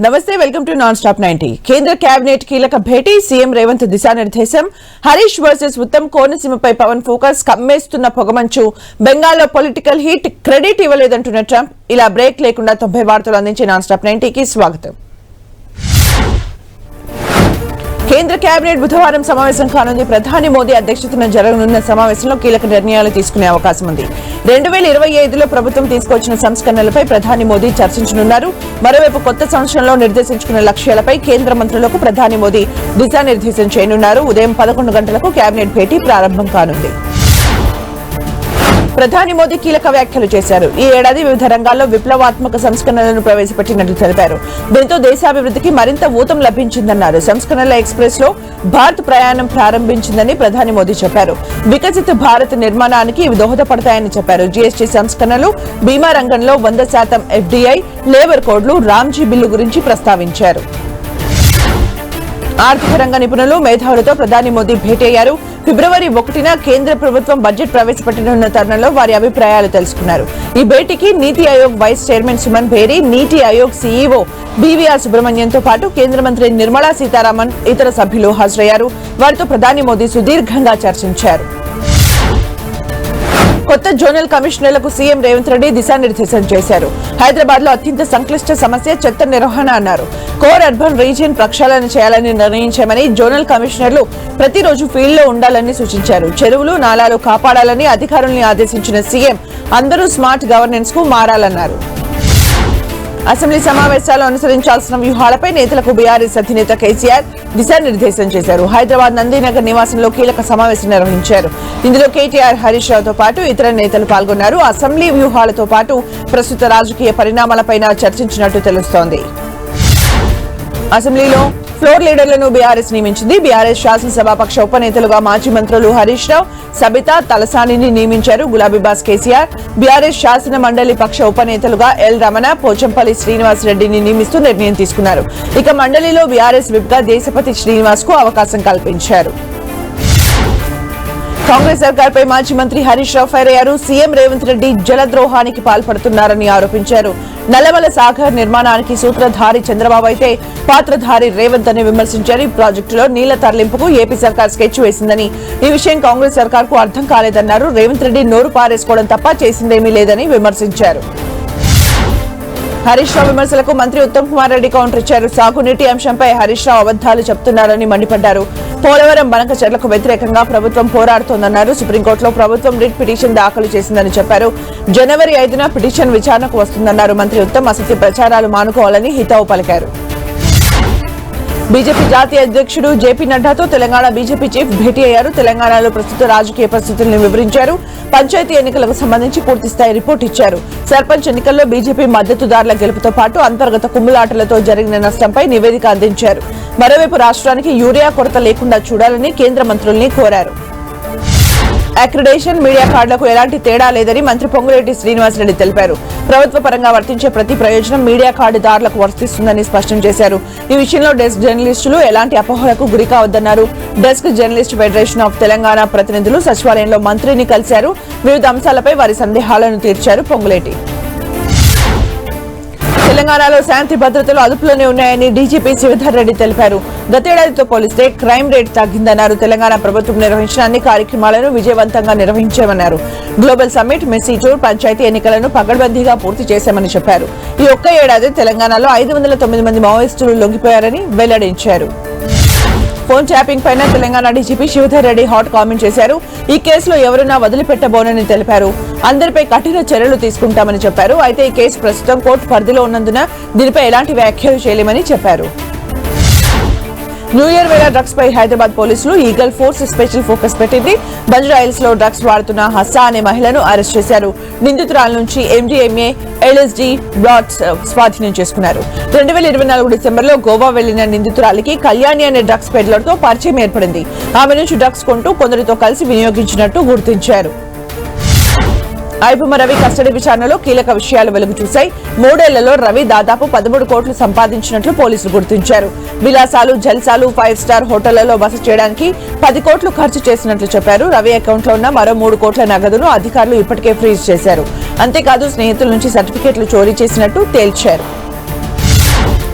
నమస్తే, welcome to non stop 90. కేంద్ర cabinet కీలక భేటీ, సీఎం రేవంత్ దిశానిర్దేశం. హరీష్ వర్సెస్ ఉత్తమ్, కోనసీమపై పవన్ ఫోకస్, కమ్మేస్తున్న పొగమంచు, బెంగాల్లో పొలిటికల్ హీట్, క్రెడిట్ ఇవ్వలేదంటున్న ట్రంప్. ఇలా బ్రేక్ లేకుండా 90 వార్తలు అందించే నాన్ స్టాప్ 90కి స్వాగతం. కేంద్ర కేబినెట్ బుధవారం సమావేశం కానుంది. ప్రధాని మోదీ అధ్యక్షతన జరగనున్న సమావేశంలో కీలక నిర్ణయాలు తీసుకునే అవకాశం ఉంది. 2025లో ప్రభుత్వం తీసుకొచ్చిన సంస్కరణలపై ప్రధాని మోదీ చర్చించనున్నారు. మరోవైపు కొత్త సంవత్సరంలో నిర్దేశించుకున్న లక్ష్యాలపై కేంద్ర మంత్రులకు ప్రధాని మోదీ దిశానిర్దేశం చేయనున్నారు. ఉదయం 11 గంటలకు కేబినెట్ భేటీ ప్రారంభం కానుంది. ప్రధాని మోదీ కీలక వ్యాఖ్యలు చేశారు. ఈ ఏడాది వివిధ రంగాల్లో విప్లవాత్మక సంస్కరణలను ప్రవేశపెట్టినట్లు తెలిపారు. దీంతో దేశాభివృద్ధికి మరింత ఊతం లభించిందన్నారు. సంస్కరణల ఎక్స్ప్రెస్ లో భారత్ ప్రయాణం ప్రారంభించిందని ప్రధాని మోదీ చెప్పారు. వికసిత భారత్ నిర్మాణానికి ఇవి దోహదపడతాయని చెప్పారు. జీఎస్టీ సంస్కరణలు, బీమా రంగంలో 100% ఎఫ్డీఐ, లేబర్ కోడ్లు, రామ్జీ బిల్లు గురించి ప్రస్తావించారు. ఆర్థిక రంగ నిపుణులు, మేధావులతో ప్రధాని మోదీ భేటీ అయ్యారు. ఫిబ్రవరి 1న కేంద్ర ప్రభుత్వం బడ్జెట్ ప్రవేశపెట్టనున్న తరుణంలో వారి అభిప్రాయాలు తెలుసుకున్నారు. ఈ భేటీకి నీతి ఆయోగ్ వైస్ చైర్మన్ సుమన్ బేరీ, నీతి ఆయోగ్ సీఈఓ బీవీఆర్ సుబ్రహ్మణ్యంతో పాటు కేంద్ర మంత్రి నిర్మలా సీతారామన్, ఇతర సభ్యులు హాజరయ్యారు. వారితో ప్రధాని మోదీ సుదీర్ఘంగా చర్చించారు. కొత్త జోనల్ కమిషనర్లకు సీఎం రేవంత్ రెడ్డి దిశానిర్దేశం చేశారు. హైదరాబాద్ లో అత్యంత సంక్లిష్ట సమస్య చెత్త నిర్వహణ అన్నారు. కోర్ అర్బన్ రీజియన్ ప్రక్షాళన చేయాలని నిర్ణయించామని, జోనల్ కమిషనర్లు ప్రతిరోజు ఫీల్డ్ లో ఉండాలని సూచించారు. చెరువులు, నాలాలు కాపాడాలని అధికారుల్ని ఆదేశించిన సీఎం అందరూ స్మార్ట్ గవర్నెన్స్ కు మారాలన్నారు. అసెంబ్లీ సమావేశాలు అనుసరించాల్సిన వ్యూహాలపై నేతలకు బీఆర్ఎస్ అధినేత కేసీఆర్ దిశానిర్దేశం చేశారు. హైదరాబాద్ నందీనగర్ నివాసంలో కీలక సమావేశం నిర్వహించారు. ఇందులో కేటీఆర్, హరీష్ రావుతో పాటు ఇతర నేతలు పాల్గొన్నారు. అసెంబ్లీ వ్యూహాలతో పాటు ప్రస్తుత రాజకీయ పరిణామాలపైన చర్చించినట్టు తెలుస్తోంది. అసెంబ్లీలో ఫ్లోర్ లీడర్లను బీఆర్ఎస్ నియమించింది. బీఆర్ఎస్ శాసనసభాపక్ష ఉపనేతలుగా మాజీ మంత్రులు హరీష్ రావు, సబితా, తలసానిని నియమించారు. గులాబీబాస్ కేసీఆర్ బీఆర్ఎస్ శాసన మండలి పక్ష ఉపనేతలుగా ఎల్ రమణ, పోచంపల్లి శ్రీనివాస్ రెడ్డిని నియమిస్తూ నిర్ణయం తీసుకున్నారు. ఇక మండలిలో బీఆర్ఎస్ విప్ గా దేశపతి శ్రీనివాస్ కు అవకాశం కల్పించారు. కాంగ్రెస్ సర్కార్పై మాజీ మంత్రి హరీష్ రావు ఫైర్ అయ్యారు. సీఎం రేవంత్ రెడ్డి జలద్రోహానికి పాల్పడుతున్నారని ఆరోపించారు. నల్లమల సాగర్ నిర్మాణానికి సూత్రధారి చంద్రబాబు అయితే పాత్రధారి రేవంత్ అని విమర్శించారు. ఈ ప్రాజెక్టులో నీళ్ల తరలింపుకు ఏపీ సర్కార్ స్కెచ్ వేసిందని, ఈ విషయం కాంగ్రెస్ సర్కార్ కు అర్థం కాలేదన్నారు. రేవంత్ రెడ్డి నోరు పారేసుకోవడం తప్ప చేసిందేమీ లేదని విమర్శించారు. హరీష్ రావు విమర్శలకు మంత్రి ఉత్తమ్ కుమార్ రెడ్డి కౌంటర్ ఇచ్చారు. సాగునీటి అంశంపై హరీష్ రావు అబద్దాలు చెప్తున్నారని మండిపడ్డారు. పోలవరం బనకచెర్లకు వ్యతిరేకంగా ప్రభుత్వం పోరాడుతోందన్నారు. సుప్రీంకోర్టులో ప్రభుత్వం రిట్ పిటిషన్ దాఖలు చేసిందని చెప్పారు. జనవరి 5న పిటిషన్ విచారణకు వస్తుందన్నారు. మంత్రి ఉత్తమ్ అసత్య ప్రచారాలు మానుకోవాలని హితవు పలికారు. బీజేపీ జాతీయ అధ్యక్షుడు జేపీ నడ్డాతో తెలంగాణ బీజేపీ చీఫ్ భేటీ అయ్యారు. తెలంగాణలో ప్రస్తుత రాజకీయ పరిస్థితులను వివరించారు. పంచాయతీ ఎన్నికలకు సంబంధించి పూర్తిస్థాయి రిపోర్ట్ ఇచ్చారు. సర్పంచ్ ఎన్నికల్లో బీజేపీ మద్దతుదారుల గెలుపుతో పాటు అంతర్గత కుమ్ములాటలతో జరిగిన నష్టంపై నివేదిక అందించారు. మరోవైపు రాష్ట్రానికి యూరియా కొరత లేకుండా చూడాలని కేంద్ర మంత్రుల్ని కోరారు. అక్రిడేషన్, మీడియా కార్డులకు ఎలాంటి తేడా లేదని మంత్రి పొంగులేటి శ్రీనివాసరెడ్డి తెలిపారు. ప్రభుత్వ పరంగా వర్తించే ప్రతి ప్రయోజనం మీడియా కార్డుదారులకు వర్తిస్తుందని స్పష్టం చేశారు. ఈ విషయంలో డెస్క్ జర్నలిస్టులు ఎలాంటి అపోహలకు గురి కావద్దన్నారు. Desk journalist federation of Telangana ప్రతినిధులు సచివాలయంలో మంత్రిని కలిశారు. వివిధ అంశాలపై వారి సందేహాలను తీర్చారు పొంగులేటి. తెలంగాణలో శాంతి భద్రతలు అదుపులోనే ఉన్నాయని డీజీపీ శ్రీధర్ రెడ్డి తెలిపారు. గతేడాదితో పోలిస్తే క్రైమ్ రేట్ తగ్గిందన్నారు. తెలంగాణ ప్రభుత్వం నిర్వహించిన అన్ని కార్యక్రమాలను విజయవంతంగా నిర్వహించామన్నారు. Global summit, Messi tour, panchayat ఎన్నికలను పకడ్బందీగా పూర్తి చేశామని చెప్పారు. ఈ ఒక్క ఏడాది తెలంగాణలో 509 మంది మావోయిస్టులు లొంగిపోయారని వెల్లడించారు. ఫోన్ ట్యాపింగ్ పైన Telangana DGP Sridhar Reddy hot comment చేశారు. ఈ కేసులో ఎవరైనా వదిలిపెట్టబోనని తెలిపారు. అందరిపై కఠిన చర్యలు తీసుకుంటామని చెప్పారు. అయితే ఈ కేసు ప్రస్తుతం కోర్టు పరిధిలో ఉన్నందున దీనిపై ఎలాంటి వ్యాఖ్యలు చేయలేమని చెప్పారు. న్యూ ఇయర్ వేళ డ్రగ్స్ పై హైదరాబాద్ పోలీసులు ఈగల్ ఫోర్స్ స్పెషల్ ఫోకస్ పెట్టింది. బంజారాహిల్స్ లో డ్రగ్స్ వాడుతున్న హస్సా అనే మహిళను అరెస్ట్ చేశారు. నిందితురాల నుంచి ఎండీఎంఏ, ఎల్ఎస్డీ బ్లాట్స్ స్వాధీనం చేసుకున్నారు. 2024 డిసెంబర్లో గోవా వెళ్లిన నిందితురాలికి కళ్యాణి అనే డ్రగ్స్ పెడ్లర్తో పరిచయం ఏర్పడింది. ఆమె నుంచి డ్రగ్స్ కొంటూ కొందరితో కలిసి వినియోగించినట్టు గుర్తించారు. ఐబొమ్మ రవి కస్టడీ విచారణలో కీలక విషయాలు వెలుగు చూశాయి. 3 ఏళ్లలో రవి దాదాపు 13 కోట్లు సంపాదించినట్లు పోలీసులు గుర్తించారు. విలాసాలు, జల్సాలు, 5 స్టార్ హోటళ్లలో బస చేయడానికి 10 కోట్లు ఖర్చు చేసినట్లు చెప్పారు. రవి అకౌంట్లో ఉన్న మరో 3 కోట్ల నగదును అధికారులు ఇప్పటికే ఫ్రీజ్ చేశారు. అంతేకాదు స్నేహితుల నుంచి సర్టిఫికెట్లు చోరీ చేసినట్టు తేల్చారు.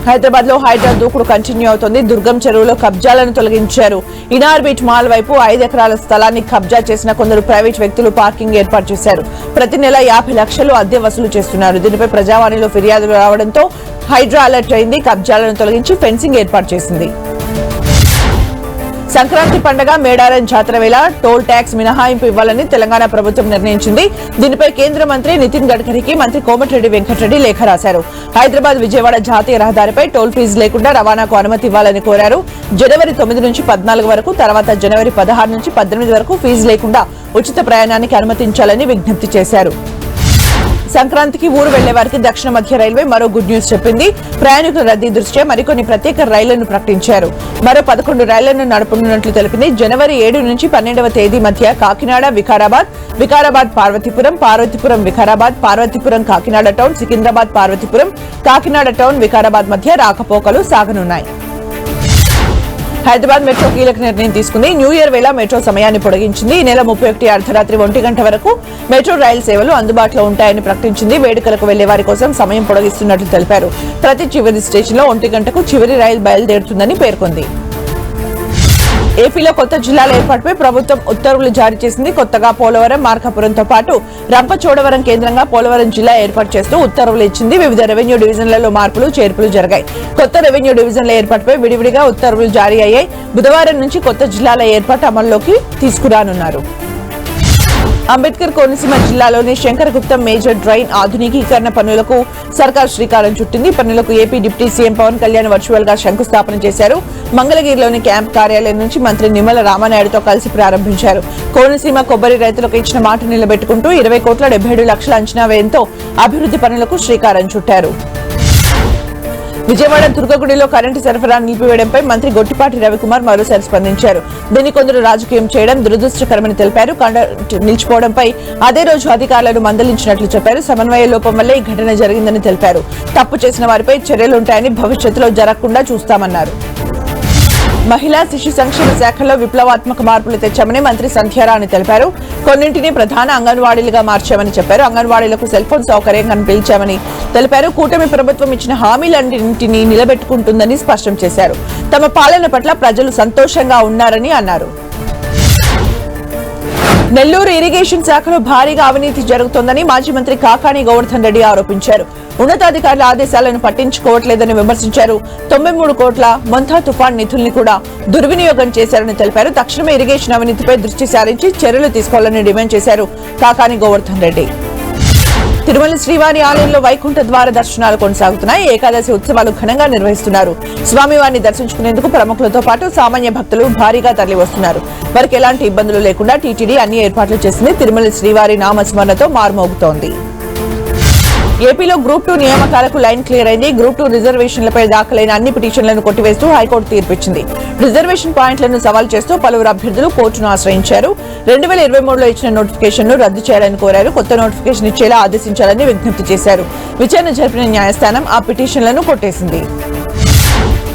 హైదరాబాద్ లో హైడ్రా దూకుడు కంటిన్యూ అవుతోంది. దుర్గం చెరువులో కబ్జాలను తొలగించారు. ఇనార్ బీచ్ మాల్ వైపు 5 ఎకరాల స్థలాన్ని కబ్జా చేసిన కొందరు ప్రైవేట్ వ్యక్తులు పార్కింగ్ ఏర్పాటు చేశారు. ప్రతి నెల 50 లక్షలు అద్దె వసూలు చేస్తున్నారు. దీనిపై ప్రజావాణిలో ఫిర్యాదులు రావడంతో హైడ్రా అలర్ట్ అయింది. కబ్జాలను తొలగించి ఫెన్సింగ్ ఏర్పాటు చేసింది. సంక్రాంతి పండుగ మేడారం జాతర వేళ టోల్ ట్యాక్స్ మినహాయింపు ఇవ్వాలని తెలంగాణ ప్రభుత్వం నిర్ణయించింది. దీనిపై కేంద్ర మంత్రి నితిన్ గడ్కరీకి మంత్రి కోమటిరెడ్డి వెంకటరెడ్డి లేఖ రాశారు. హైదరాబాద్ విజయవాడ జాతీయ రహదారిపై టోల్ ఫీజు లేకుండా రవాణాకు అనుమతి ఇవ్వాలని కోరారు. జనవరి 9 నుంచి 14 వరకు, తర్వాత జనవరి 16 నుంచి 18 వరకు ఫీజు లేకుండా ఉచిత ప్రయాణానికి అనుమతించాలని విజ్ఞప్తి చేశారు. సంక్రాంతికి ఊరు వెళ్లే వారికి దక్షిణ మధ్య రైల్వే మరో గుడ్ న్యూస్ చెప్పింది. ప్రయాణికుల రద్దీ దృష్ట్యా మరికొన్ని ప్రత్యేక రైళ్లను ప్రకటించారు. మరో 11 రైళ్లను నడపనున్నట్లు తెలిపింది. జనవరి 7 నుంచి 12వ తేదీ మధ్య కాకినాడ వికారాబాద్, వికారాబాద్ పార్వతీపురం, పార్వతీపురం వికారాబాద్, పార్వతీపురం కాకినాడ టౌన్, సికింద్రాబాద్ పార్వతీపురం, కాకినాడ టౌన్ వికారాబాద్ మధ్య రాకపోకలు సాగనున్నాయి. హైదరాబాద్ మెట్రో కీలక నిర్ణయం తీసుకుంది. న్యూ ఇయర్ వేళ మెట్రో సమయాన్ని పొడిగించింది. ఈ నెల 31 అర్ధరాత్రి 1 గంట వరకు మెట్రో రైలు సేవలు అందుబాటులో ఉంటాయని ప్రకటించింది. వేడుకలకు వెళ్లే వారి కోసం సమయం పొడిగిస్తున్నట్లు తెలిపారు. ప్రతి చివరి స్టేషన్లో 1 గంటకు చివరి రైలు బయలుదేరుతుందని పేర్కొంది. ఏపీలో కొత్త జిల్లాల ఏర్పాటుపై ప్రభుత్వం ఉత్తర్వులు జారీ చేసింది. కొత్తగా పోలవరం, మార్కాపురంతో పాటు రంపచోడవరం కేంద్రంగా పోలవరం జిల్లా ఏర్పాటు చేస్తూ ఉత్తర్వులు ఇచ్చింది. వివిధ రెవెన్యూ డివిజన్లలో మార్పులు, చేర్పులు జరిగాయి. కొత్త రెవెన్యూ డివిజన్ల ఏర్పాటుపై విడివిడిగా ఉత్తర్వులు జారీ అయ్యాయి. బుధవారం నుంచి కొత్త జిల్లాల ఏర్పాటు అమల్లోకి తీసుకురానున్నారు. అంబేద్కర్ కోనసీమ జిల్లాలోని శంకరగుప్తం మేజర్ డ్రైన్ ఆధునికీకరణ పనులకు సర్కార్ శ్రీకారం చుట్టింది. పనులకు AP deputy CM Pawan Kalyan virtual గా శంకుస్థాపన చేశారు. మంగళగిరిలోని క్యాంప్ కార్యాలయం నుంచి మంత్రి నిమ్మల రామానాయుడుతో కలిసి ప్రారంభించారు. కోనసీమ కొబ్బరి రైతులకు ఇచ్చిన మాట నిలబెట్టుకుంటూ 20,77,00,000 అంచనా వ్యయంతో అభివృద్ధి పనులకు శ్రీకారం చుట్టారు. విజయవాడ దుర్గగుడిలో కరెంటు సరఫరా నిలిపివేయడంపై మంత్రి గొట్టిపాటి రవికుమార్ మరోసారి స్పందించారు. దీన్ని కొందరు రాజకీయం చేయడం దురదృష్టకరమని తెలిపారు. కరెంటు నిలిచిపోవడంపై అదే రోజు అధికారులను మందలించినట్లు చెప్పారు. సమన్వయ లోపం వల్లే ఈ ఘటన జరిగిందని తెలిపారు. తప్పు చేసిన వారిపై చర్యలుంటాయని, భవిష్యత్తులో జరగకుండా చూస్తామన్నారు. మహిళా శిశు సంక్షేమ శాఖలో విప్లవాత్మక మార్పులు తెచ్చామని మంత్రి సంధ్యారాణి తెలిపారు. కొన్నింటిని ప్రధాన అంగన్వాడీలుగా మార్చామని చెప్పారు. అంగన్వాడీలకు సెల్ ఫోన్ సౌకర్యం కల్పించామని తెలిపారు. కూటమి ప్రభుత్వం ఇచ్చిన హామీలన్నింటినీ నిలబెట్టుకుంటుందని స్పష్టం చేశారు. తమ పాలన పట్ల ప్రజలు సంతోషంగా ఉన్నారని అన్నారు. నెల్లూరు ఇరిగేషన్ శాఖలో భారీగా అవినీతి జరుగుతోందని మాజీ మంత్రి కాకాని గోవర్ధన్ రెడ్డి ఆరోపించారు. ఉన్నతాధికారుల ఆదేశాలను పట్టించుకోవట్లేదని విమర్శించారు. 93 కోట్ల మొంతా తుఫాన్ నిధుల్ని కూడా దుర్వినియోగం చేశారని తెలిపారు. తక్షణమే ఇరిగేషన్ అవినీతిపై దృష్టి సారించి చర్యలు తీసుకోవాలని డిమాండ్ చేశారు కాకాని గోవర్ధన్ రెడ్డి. తిరుమల శ్రీవారి ఆలయంలో వైకుంఠ ద్వార దర్శనాలు కొనసాగుతున్నాయి. ఏకాదశి ఉత్సవాలు ఘనంగా నిర్వహిస్తున్నారు. స్వామివారిని దర్శించుకునేందుకు ప్రముఖులతో పాటు సామాన్య భక్తులు భారీగా తరలివస్తున్నారు. వారికి ఎలాంటి ఇబ్బందులు లేకుండా టీటీడీ అన్ని ఏర్పాట్లు చేసింది. తిరుమల శ్రీవారి నామస్మరణతో మార్మోగుతోంది. ఏపీలో గ్రూప్ 2 నియామకాలకు లైన్ క్లియర్ అయింది. గ్రూప్ 2 రిజర్వేషన్లపై దాఖలైన అన్ని పిటిషన్లను కొట్టివేస్తూ హైకోర్టు తీర్పిచ్చింది. రిజర్వేషన్ పాయింట్లను సవాల్ చేస్తూ పలువురు అభ్యర్థులు కోర్టును ఆశ్రయించారు. 2023లో ఇచ్చిన నోటిఫికేషన్ను రద్దు చేయాలని కోరారు. కొత్త నోటిఫికేషన్ ఇచ్చేలా ఆదేశించాలని విజ్ఞప్తి చేశారు. విచారణ జరిపిన న్యాయస్థానం ఆ పిటిషన్లను కొట్టేసింది.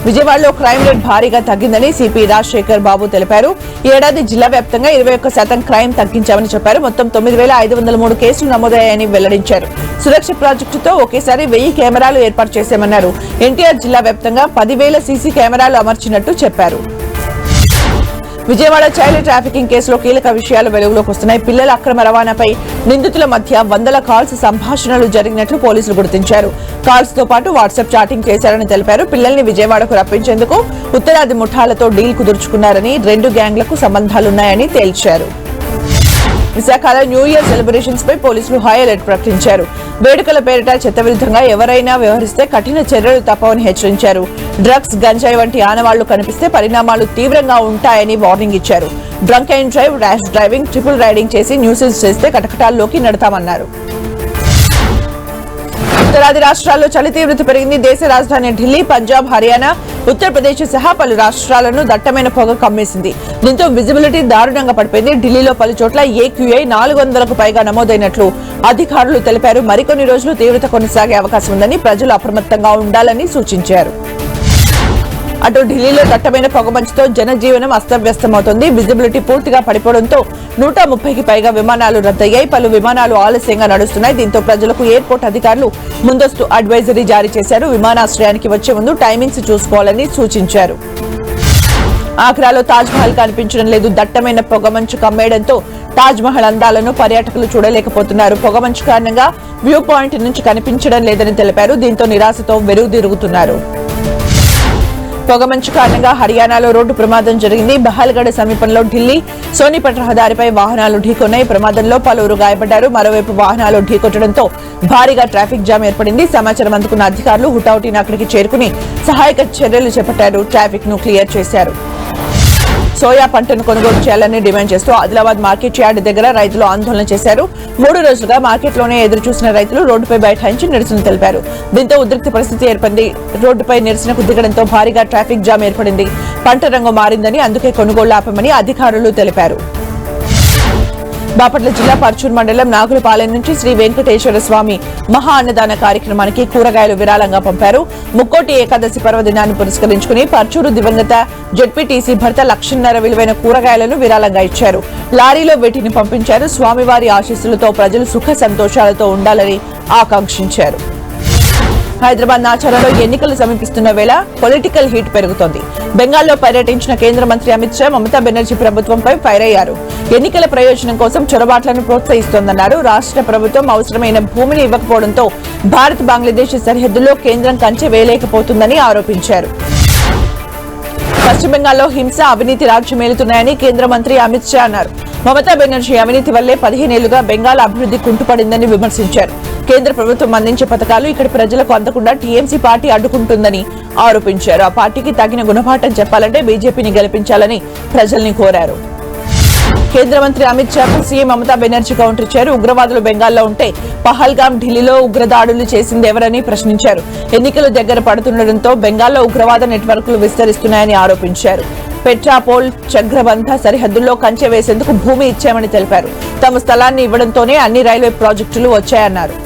విజయవాడలో క్రైమ్ రేట్ భారీగా తగ్గిందని సిపి రాజశేఖర్ బాబు తెలిపారు. ఈ ఏడాది జిల్లా వ్యాప్తంగా 21% క్రైమ్ తగ్గించామని చెప్పారు. మొత్తం 9,503 కేసులు నమోదయ్యాయని వెల్లడించారు. సురక్ష ప్రాజెక్టుతో ఒకేసారి 1000 కెమెరాలు ఏర్పాటు చేశామన్నారు. ఎన్టీఆర్ జిల్లా వ్యాప్తంగా 10,000 సీసీ కెమెరాలు అమర్చినట్టు చెప్పారు. విజయవాడ చైల్డ్ ట్రాఫికింగ్ కేసులో కీలక విషయాలు వెలుగులోకి వస్తున్నాయి. పిల్లల అక్రమ రవాణాపై నిందితుల మధ్య వందల కాల్స్, సంభాషణలు జరిగినట్లు పోలీసులు గుర్తించారు. కాల్స్ తో పాటు వాట్సాప్ చాటింగ్ చేశారని తెలిపారు. పిల్లల్ని విజయవాడకు రప్పించేందుకు ఉత్తరాది ముఠాలతో డీల్ కుదుర్చుకున్నారని, 2 గ్యాంగ్లకు సంబంధాలున్నాయని తేల్చారు. విశాఖలో న్యూ ఇయర్ సెలబ్రేషన్స్ పై పోలీసులు హై అలర్ట్ ప్రకటించారు. వేడుకల పేరిట చట్టవిరుద్ధంగా ఎవరైనా వ్యవహరిస్తే కఠిన చర్యలు తప్పవని హెచ్చరించారు. డ్రగ్స్, గంజాయి వంటి ఆనవాళ్లు కనిపిస్తే పరిణామాలు తీవ్రంగా ఉంటాయని వార్నింగ్ ఇచ్చారు. Drunk and drive, rash driving, triple riding చేసి న్యూసెన్స్ చేస్తే కటకటాల్లోకి నెడతామన్నారు. ఉత్తరాది రాష్ట్రాల్లో చలి తీవ్రత పెరిగింది. దేశ రాజధాని ఢిల్లీ, పంజాబ్, హర్యానా, ఉత్తరప్రదేశ్ సహా పలు రాష్ట్రాలను దట్టమైన పొగ కమ్మేసింది. దీంతో విజిబిలిటీ దారుణంగా పడిపోయింది. ఢిల్లీలో పలు చోట్ల AQI 400కు పైగా నమోదైనట్లు అధికారులు తెలిపారు. మరికొన్ని రోజులు తీవ్రత కొనసాగే అవకాశం ఉందని, ప్రజలు అప్రమత్తంగా ఉండాలని సూచించారు. అటు ఢిల్లీలో దట్టమైన పొగమంచుతో జనజీవనం అస్తవ్యస్తమవుతోంది. విజిబిలిటీ పూర్తిగా పడిపోవడంతో 130కి పైగా విమానాలు రద్దయ్యాయి. పలు విమానాలు ఆలస్యంగా నడుస్తున్నాయి. దీంతో ప్రజలకు ఎయిర్పోర్ట్ అధికారులు ముందస్తు అడ్వైజరీ జారీ చేశారు. విమానాశ్రయానికి వచ్చే ముందు టైమింగ్స్ చూసుకోవాలని సూచించారు. ఆగ్రాలో తాజ్ మహల్ కనిపించడం లేదు. దట్టమైన పొగమంచు కమ్మేయడంతో తాజ్ మహల్ అందాలను పర్యాటకులు చూడలేకపోతున్నారు. పొగమంచు కారణంగా వ్యూ పాయింట్ నుంచి కనిపించడం లేదని తెలిపారు. దీంతో నిరాశతో వెలుగుదిరుగుతున్నారు. పొగమంచు కారణంగా హర్యానాలో రోడ్డు ప్రమాదం జరిగింది. బహల్గఢ్ సమీపంలో ఢిల్లీ సోనిపట్ రహదారిపై వాహనాలు ఢీకొన్నాయి. ప్రమాదంలో పలువురు గాయపడ్డారు. మరోవైపు వాహనాలు ఢీకొట్టడంతో భారీగా ట్రాఫిక్ జామ్ ఏర్పడింది. సమాచారం అందుకున్న అధికారులు హుటాహుటిన అక్కడికి చేరుకుని సహాయక చర్యలు చేపట్టారు. ట్రాఫిక్ ను క్లియర్ చేశారు. సోయా పంటను కొనుగోలు చేయాలని డిమాండ్ చేస్తూ ఆదిలాబాద్ మార్కెట్ యార్డ్ దగ్గర రైతులు ఆందోళన చేశారు. 3 రోజులుగా మార్కెట్లోనే ఎదురు చూసిన రైతులు రోడ్డుపై బైఠాయించి నిరసన తెలిపారు. దీంతో ఉద్రిక్త పరిస్థితి ఏర్పడింది. రోడ్డుపై నిరసనకు దిగడంతో భారీగా ట్రాఫిక్ జామ్ ఏర్పడింది. పంట రంగు మారిందని, అందుకే కొనుగోలు ఆపమని అధికారులు తెలిపారు. బాపట్ల జిల్లా పర్చూర్ మండలం నాగులపాలెం నుంచి శ్రీ వెంకటేశ్వర స్వామి మహా అన్నదాన కార్యక్రమానికి కూరగాయలు విరాళంగా పంపారు. ముక్కోటి ఏకాదశి పర్వదినాన్ని పురస్కరించుకుని పర్చూరు దివంగత జెడ్పీటీసీ భర్త 1,50,000 విలువైన కూరగాయలను విరాళంగా ఇచ్చారు. లారీలో వీటిని పంపించారు. స్వామివారి ఆశీస్సులతో ప్రజలు సుఖ సంతోషాలతో ఉండాలని ఆకాంక్షించారు. హైదరాబాద్ నాచారంలో ఎన్నికలు సమీపిస్తున్న వేళ పొలిటికల్ హీట్ పెరుగుతోంది. బెంగాల్లో పర్యటించిన కేంద్ర మంత్రి అమిత్ షా మమతా బెనర్జీ ప్రభుత్వంపై ఫైర్ అయ్యారు. ఎన్నికల ప్రయోజనం కోసం చొరబాట్లను ప్రోత్సహిస్తోందన్నారు. రాష్ట్ర ప్రభుత్వం అవసరమైన భూమిని ఇవ్వకపోవడంతో భారత్ బంగ్లాదేశ్ సరిహద్దుల్లో కేంద్రం కంచె వేయలేకపోతుందని ఆరోపించారు. పశ్చిమ బెంగాల్లో హింస, అవినీతి రాజ్యమేలుతున్నాయని కేంద్ర మంత్రి అమిత్ షా అన్నారు. మమతా బెనర్జీ అవినీతి వల్లే 15 ఏళ్లుగా బెంగాల్ అభివృద్ధి కుంటుపడిందని విమర్శించారు. కేంద్ర ప్రభుత్వం అందించే పథకాలు ఇక్కడి ప్రజలకు అందకుండా టీఎంసీ పార్టీ అడ్డుకుంటుందని ఆరోపించారు. ఆ పార్టీకి తగిన గుణపాఠం చెప్పాలంటే బీజేపీని గెలిపించాలని ప్రజల్ని కోరారు. కేంద్ర మంత్రి అమిత్ షాకు సీఎం మమతా బెనర్జీ కౌంటర్ ఇచ్చారు. ఉగ్రవాదులు బెంగాల్లో ఉంటే పహల్గాం, ఢిల్లీలో ఉగ్రదాడులు చేసింది ఎవరని ప్రశ్నించారు. ఎన్నికలు దగ్గర పడుతుండటంతో బెంగాల్లో ఉగ్రవాద నెట్వర్క్లు విస్తరిస్తున్నాయని ఆరోపించారు. పెట్రాపోల్, చగ్రబంధ సరిహద్దుల్లో కంచె వేసేందుకు భూమి ఇచ్చామని తెలిపారు. తమ స్థలాన్ని ఇవ్వడంతోనే అన్ని రైల్వే ప్రాజెక్టులు వచ్చాయన్నారు.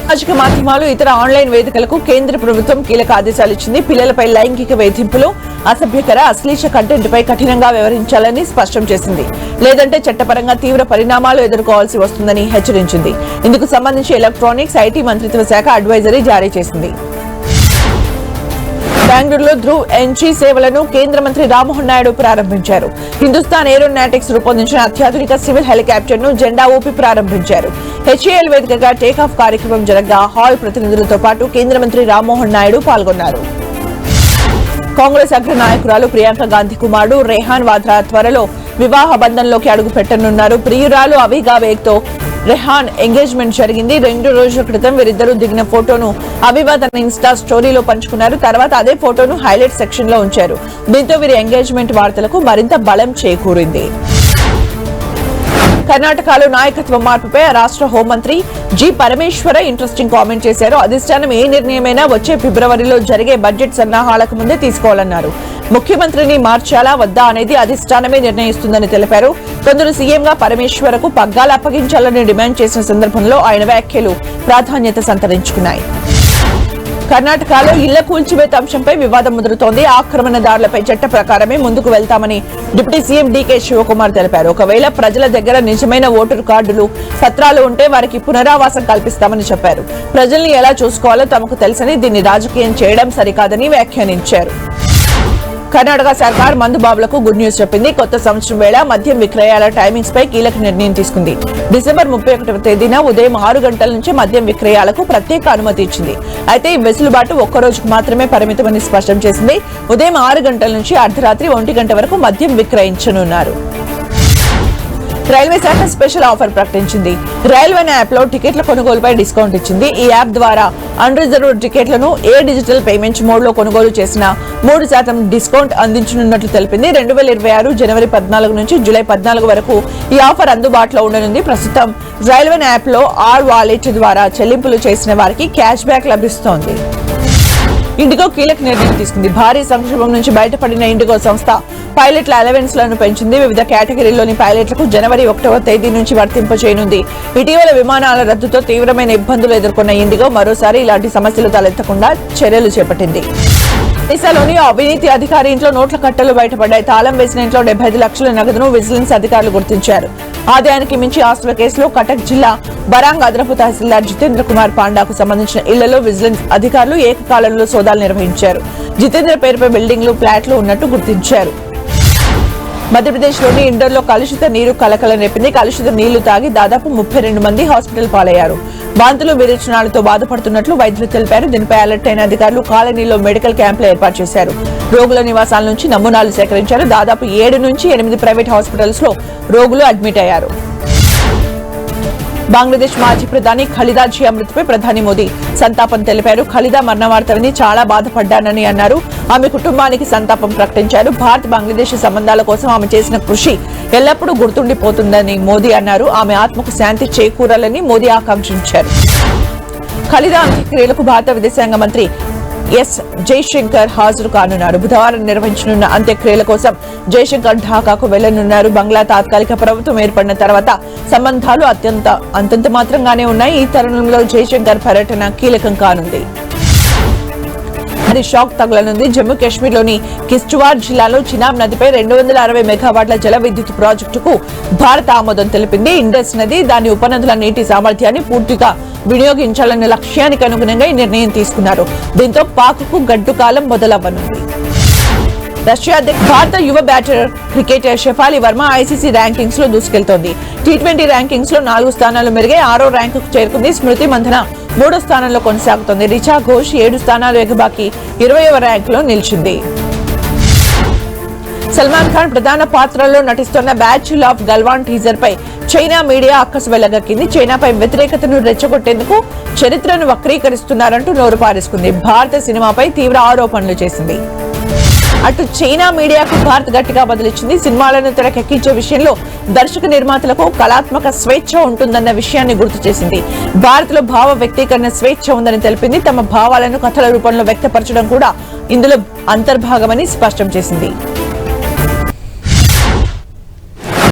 సామాజిక మాధ్యమాలు, ఇతర ఆన్లైన్ వేదికలకు కేంద్ర ప్రభుత్వం కీలక ఆదేశాలు ఇచ్చింది. పిల్లలపై లైంగిక వేధింపులు, అసభ్యకర, అశ్లీల కంటెంట్ పై కఠినంగా వ్యవహరించాలని స్పష్టం చేసింది. లేదంటే చట్టపరంగా తీవ్ర పరిణామాలు ఎదుర్కోవాల్సి వస్తుందని హెచ్చరించింది. ఇందుకు సంబంధించి ఎలక్ట్రానిక్స్, ఐటీ మంత్రిత్వ శాఖ అడ్వైజరీ జారీ చేసింది. బెంగళూరులో ధ్రువ్ ఎన్జీ సేవలను కేంద్ర మంత్రి రామ్మోహన్ నాయుడు ప్రారంభించారు. హిందుస్థాన్ ఏరోనాటిక్స్ రూపొందించిన అత్యాధునిక సివిల్ హెలికాప్టర్ ను జెండా ఊపి ప్రారంభించారు. హెచ్ఏఎల్ వేదికగా టేకాఫ్ కార్యక్రమం జరగగా హాల్ ప్రతినిధులతో పాటు కేంద్ర మంత్రి రామ్మోహన్ నాయుడు పాల్గొన్నారు. కాంగ్రెస్ అగ్ర నాయకురాలు ప్రియాంక గాంధీ కుమారుడు రెహాన్ వాద్రా త్వరలో వివాహ బంధంలోకి అడుగు పెట్టనున్నారు. ప్రియురాలు అవిగా వేగ్తో రెహాన్ ఎంగేజ్మెంట్ జరిగింది. 2 రోజుల క్రితం వీరిద్దరూ దిగిన ఫోటోను అవివా తన ఇన్స్టా స్టోరీలో పంచుకున్నారు. తర్వాత అదే ఫోటోను హైలైట్ సెక్షన్ లో ఉంచారు. దీంతో వీరి ఎంగేజ్మెంట్ వార్తలకు మరింత బలం చేకూరింది. కర్ణాటకలో నాయకత్వ మార్పుపై రాష్ట్ర హోంమంత్రి జి పరమేశ్వర ఇంట్రెస్టింగ్ కామెంట్ చేశారు. అధిష్టానం ఏ నిర్ణయమైనా వచ్చే ఫిబ్రవరిలో జరిగే బడ్జెట్ సన్నాహాలకు ముందే తీసుకోవాలన్నారు. ముఖ్యమంత్రిని మార్చాలా వద్దా అనేది అధిష్టానమే నిర్ణయిస్తుందని తెలిపారు. కొందరు సీఎంగా పరమేశ్వరకు పగ్గాలు అప్పగించాలని డిమాండ్ చేసిన సందర్భంలో ఆయన వ్యాఖ్యలు ప్రాధాన్యత సంతరించుకున్నాయి. కర్ణాటకలో ఇళ్ల కూల్చివేత అంశంపై వివాదం ముదురుతోంది. ఆక్రమణదారులపై చట్ట ప్రకారమే ముందుకు వెళ్తామని డిప్యూటీ సీఎం డీకే శివకుమార్ తెలిపారు. ఒకవేళ ప్రజల దగ్గర నిజమైన ఓటరు కార్డులు, పత్రాలు ఉంటే వారికి పునరావాసం కల్పిస్తామని చెప్పారు. ప్రజల్ని ఎలా చూసుకోవాలో తమకు తెలుసని, దీన్ని రాజకీయం చేయడం సరికాదని వ్యాఖ్యానించారు. కర్ణాటక సర్కార్ మందుబాబులకు గుడ్ న్యూస్ చెప్పింది. కొత్త సంవత్సరం వేళ మద్యం విక్రయాల టైమింగ్స్ పై కీలక నిర్ణయం తీసుకుంది. డిసెంబర్ 31వ తేదీన ఉదయం 6 గంటల నుంచి మద్యం విక్రయాలకు ప్రత్యేక అనుమతి ఇచ్చింది. అయితే ఈ వెసులుబాటు ఒక్క రోజుకు మాత్రమే పరిమితమని స్పష్టం చేసింది. ఉదయం 6 గంటల నుంచి అర్ధరాత్రి 1 గంట వరకు మద్యం విక్రయించనున్నారు. రైల్వే శాఖ స్పెషల్ ఆఫర్ ప్రకటించింది. రైల్వే యాప్ లో టికెట్ల కొనుగోలుపై డిస్కౌంట్ ఇచ్చింది. ఈ యాప్ ద్వారా అన్రిజర్వ్డ్ టికెట్లను ఏ డిజిటల్ పేమెంట్ మోడ్ లో కొనుగోలు చేసినా 3% డిస్కౌంట్ అందించనున్నట్లు తెలిపింది. 2026 జనవరి 14 నుంచి జూలై 14 వరకు ఈ ఆఫర్ అందుబాటులో ఉండనుంది. ప్రస్తుతం రైల్వే యాప్ లో వాలెట్ ద్వారా చెల్లింపులు చేసిన వారికి క్యాష్ బ్యాక్ లభిస్తోంది. ఇండిగో కీలక నిర్ణయం తీసుకుంది. భారీ సంక్షోభం నుంచి బయటపడిన ఇండిగో సంస్థ పైలట్ల అలవెన్స్ లను పెంచింది. వివిధ కేటగిరీల్లోని పైలట్లకు జనవరి 1వ తేదీ నుంచి వర్తింపచేయనుంది. ఇటీవల విమానాల రద్దుతో తీవ్రమైన ఇబ్బందులు ఎదుర్కొన్న ఇండిగో మరోసారి ఇలాంటి సమస్యలు తలెత్తకుండా చర్యలు చేపట్టింది. ఒడిశాలోని అవినీతి అధికారి ఇంట్లో నోట్ల కట్టలు బయటపడ్డాయి. తాళం వేసిన ఇంట్లో 75 లక్షల నగదును విజిలెన్స్ అధికారులు గుర్తించారు. ఆదాయానికి మించి ఆస్తుల కేసులో కటక్ జిల్లా బరాంగ్ అదనపు తహసీల్దార్ జితేంద్ర కుమార్ పాండాకు సంబంధించిన ఇళ్లలో విజిలెన్స్ అధికారులు ఏకకాలంలో సోదాలు నిర్వహించారు. జితేంద్ర పేరుపై బిల్డింగ్లు, ఫ్లాట్లు ఉన్నట్టు గుర్తించారు. మధ్యప్రదేశ్లోని ఇండోర్లో కలుషిత నీరు కలకలం రేపింది. కలుషిత నీళ్లు తాగి దాదాపు 32 మంది హాస్పిటల్ పాలయ్యారు. వాంతులు, విరేచనాలతో బాధపడుతున్నట్లు వైద్యులు తెలిపారు. దీనిపై అలర్ట్ అయిన అధికారులు కాలనీలో మెడికల్ క్యాంపులు ఏర్పాటు చేశారు. రోగుల నివాసాల నుంచి నమూనాలు సేకరించారు. దాదాపు 7 నుంచి 8 ప్రైవేట్ హాస్పిటల్స్ లో రోగులు అడ్మిట్ అయ్యారు. బంగ్లాదేశ్ మాజీ ప్రధాని ఖలీదా జియా మృతిపై ప్రధాని మోదీ సంతాపం తెలిపారు. ఖలీదా మరణ వార్త విని చాలా బాధపడ్డానని అన్నారు. ఆమె కుటుంబానికి సంతాపం ప్రకటించారు. భారత్ బంగ్లాదేశ్ సంబంధాల కోసం ఆమె చేసిన కృషి ఎల్లప్పుడూ గుర్తుండిపోతుందని మోదీ అన్నారు. ఆమె ఆత్మకు శాంతి చేకూరాలని మోదీ ఆకాంక్షించారు. ఖలీదా అంత్యక్రియలకు భారత విదేశాంగ మంత్రి ఎస్ జైశంకర్ హాజరు కానున్నారు. బుధవారం నిర్వహించనున్న అంత్యక్రియల కోసం జైశంకర్ ఢాకాకు వెళ్లనున్నారు. బంగ్లా తాత్కాలిక ప్రభుత్వం ఏర్పడిన తర్వాత సంబంధాలు అంతంత మాత్రంగానే ఉన్నాయి. ఈ తరుణంలో జైశంకర్ పర్యటన కీలకం కానుంది. షాక్ తగలనుంది. జమ్మూ కాశ్మీర్ లోని కిష్ట్వార్ జిల్లాలో చినాబ్ నదిపై 260 మెగావాట్ల జల విద్యుత్ ప్రాజెక్టుకు భారత ఆమోదం తెలిపింది. ఇండస్ నది, దాని ఉపనదుల నీటి సామర్థ్యాన్ని పూర్తిగా వినియోగించాలన్న లక్ష్యానికి అనుగుణంగా ఈ నిర్ణయం తీసుకున్నారు. దీంతో పాక్కు గడ్డు కాలం మొదలవ్వనుంది. రష్యా భారత యువ batter cricketer Shefali Varma ICC rankings లో దూసుకెళ్తోంది. T20 ర్యాంకింగ్స్ లో 4 స్థానాలు మెరుగై 6వ ర్యాంకుకు చేరుకుంది. స్మృతి మంధన 3వ స్థానంలో కొనసాగుతోంది. రిచా ఘోష్ 7 స్థానాలు ఎగబాకి 20వ ర్యాంకులో నిలిచింది. సల్మాన్ ఖాన్ ప్రధాన పాత్రలో నటిస్తున్న బ్యాచుల్ ఆఫ్ గల్వాన్ టీజర్ పై చైనా మీడియా అక్కసు వెళ్లగక్కింది. చైనాపై వ్యతిరేకతను రెచ్చగొట్టేందుకు చరిత్రను వక్రీకరిస్తున్నారంటూ నోరు పారేసుకుంది. భారత సినిమాపై తీవ్ర ఆరోపణలు చేసింది. అటు చైనా మీడియాకు భారత్ గట్టిగా బదులిచ్చింది. సినిమాలను తెరకెక్కించే విషయంలో దర్శక నిర్మాతలకు కళాత్మక స్వేచ్ఛ ఉంటుందన్న విషయాన్ని గుర్తు చేసింది. భారత్ లో భావ వ్యక్తీకరణ స్వేచ్ఛ ఉందని తెలిపింది. తమ భావాలను కథల రూపంలో వ్యక్తపరచడం కూడా ఇందులో అంతర్భాగమని స్పష్టం చేసింది.